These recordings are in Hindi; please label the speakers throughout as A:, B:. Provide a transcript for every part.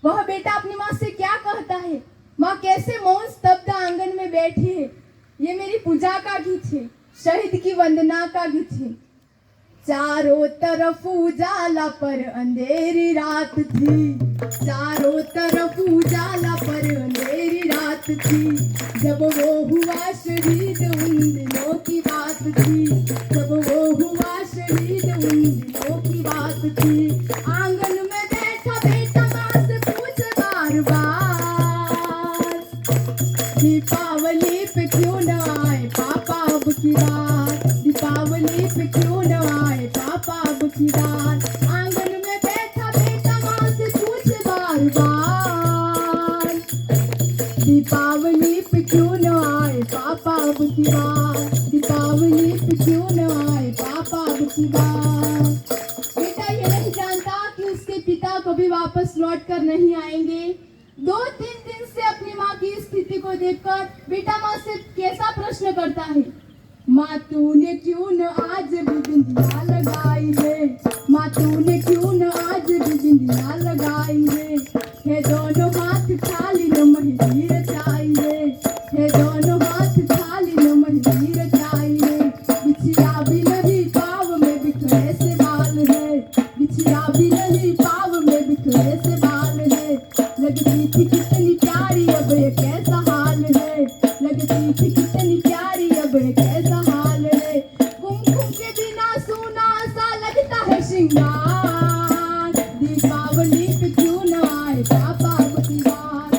A: वह बेटा अपनी माँ से क्या कहता है। माँ कैसे मौन स्तब्ध आंगन में बैठी है। ये मेरी पूजा का गीत है, शहीद की वंदना का गीत है। चारों तरफ उजाला पर अंधेरी रात थी, चारों तरफ उजाला पर अंधेरी रात थी। जब वो हुआ शहीद उन दिनों की बात थी, जब वो हुआ शहीद उन दिनों की बात थी। आंगन में बैठा बेटा माँ से पूछे बार बार, दीपावली पे क्यों न आए पापा अब की बार, दीपावली पे क्यों न आए पापा अब की बार। आंगन में बैठा बेटा माँ से पूछे बार बार, दीपावली पे क्यों न आए पापा अब की बार, दीपावली पे क्यों न आए पापा अब की बार। बेटा ये नहीं जानता कि उसके पिता कभी वापस लौट कर नहीं आएंगे। 2-3 दिन से अपनी माँ की स्थिति को देखकर बेटा माँ से कैसा प्रश्न करता है, माँ तूने क्यों न आज भी बिंदिया लगाई है, माँ तूने क्यों न आज भी बिंदिया लगाई है दोनों हाथ खाली न मेहंदी रचाई है दोनों हाथ खाली न मेहंदी रचाई है। बिछिया भी नहीं पाव में बिखरे से बाल है, बिछिया भी नहीं पाव में बिखरे से बाल है। लगती थी कितनी प्यारी अब ये कैसा हाल है, लगती थी कितनी प्यारी अब ये कैसा हाल है। कुमकुम के बिना सूना सा लगता है श्रृंगार, दीपावली पे क्यों न आए पापा अब की बार,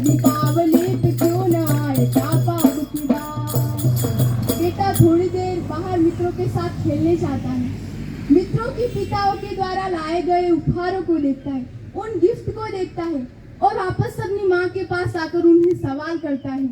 A: दीपावली पे क्यों न आए पापा अब की बार। बेटा थोड़ी देर बाहर मित्रों के साथ खेलने जाता है, मित्रों की पिताओं के द्वारा लाए गए उपहारों को देखता है, उन गिफ्ट को देखता है और वापस अपनी माँ के पास आकर उन्हें सवाल करता है,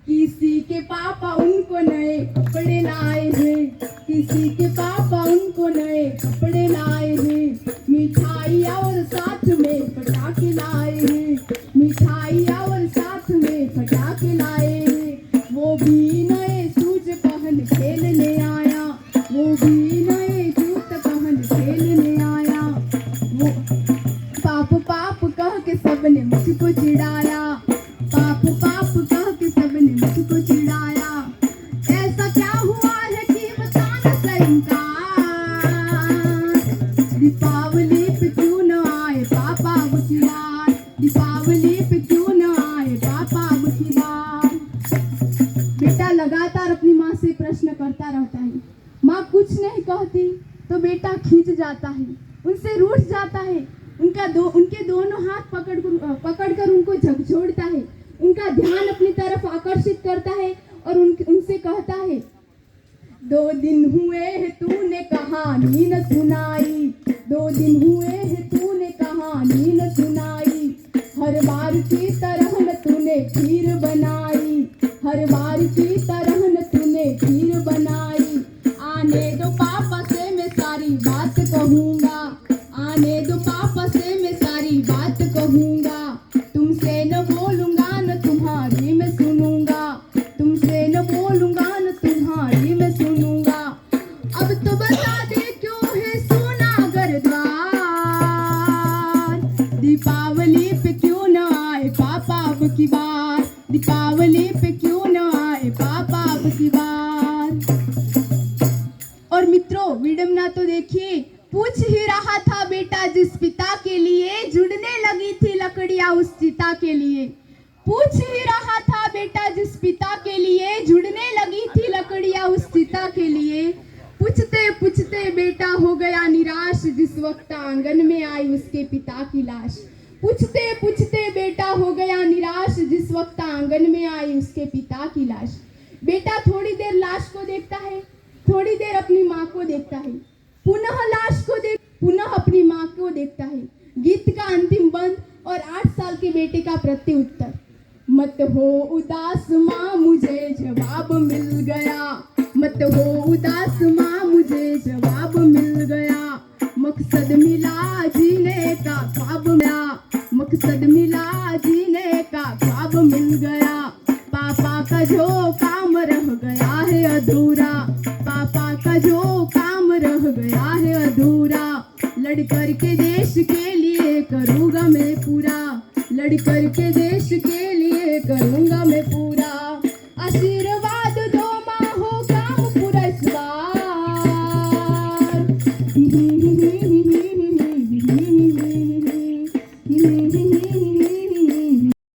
A: किसी के पापा उनको नए कपड़े लाए हैं, किसी के पापा उनको नए कपड़े लाए हैं, मिठाई और साथ में पटाखे लाए हैं, मिठाई और साथ में पटाखे लाए हैं। वो भी नए शूज पहन खेलने आया, वो भी नए जूते पहन खेलने आया। वो पाप पाप कह के सबने मुझको चिढ़ाया, पाप पाप कह के सबने मुझको चिढ़ाया। ऐसा क्या हुआ है कि बताना सही। दीपावली पे क्यों न आए पापा अब की बार, दीपावली पे क्यों न आए पापा अब की बार। बेटा लगातार अपनी माँ से प्रश्न करता रहता है, माँ कुछ नहीं कहती तो बेटा खींच जाता है, उनसे रूठ जाता है, उनके दोनों हाथ पकड़कर उनको झकझोरता है, उनका ध्यान अपनी तरफ आकर्षित करता है और उनसे कहता है, 2 दिन हुए हैं तूने कहानी न सुनाई, 2 दिन हुए हैं तूने कहानी न सुनाई। हर बार की तरह न तूने खीर बनाई, हर बार की तरह न तूने खीर बनाई। आने दो पापा से मैं सारी बात कहूँगा, आने दो पापा से मैं सारी बात कहूँगा। तुमसे न बोलूँगा न तुम्हारी मैं सुनूँगा, तुमसे न बोलूँगा न तुम्हारी मैं सुनूँगा। अब तो बता दे क्यों है सोना घर द्वार, दीपावली पे क्यों न आए पापा अब की बार, दीपावली पे क्यों न आए पापा अब की बार। और मित्रों विडम्बना तो देखिए, पूछ ही रहा था बेटा जिस पिता के लिए जुड़ने लगी थी लकड़ियां उस चिता के लिए, पूछ ही रहा था बेटा जिस पिता के लिए जुड़ने लगी थी लकड़ियां उस चिता के लिए। पूछते पूछते बेटा हो गया निराश जिस वक्त आंगन में आई उसके पिता की लाश, पूछते पूछते बेटा हो गया निराश जिस वक्त आंगन में आई उसके पिता की लाश। बेटा थोड़ी देर लाश को देखता है, थोड़ी देर अपनी माँ को देखता है, पुनः लाश को पुनः अपनी माँ को देखता है। गीत का अंतिम बंद और 8 साल के बेटे का प्रत्युत्तर, मत हो उदास माँ मुझे जवाब मिल गया, मत हो उदास माँ मुझे जवाब मिल गया। मकसद मिला जीने का ख्वाब मिला, मकसद मिला जीने का ख्वाब मिल गया। पापा का जो काम रह गया है अधूरा, पापा का जो काम रह गया है अधूरा। लड़ कर के देश के लिए करूँगा मैं पूरा, लड़ कर के देश के लिए करूँगा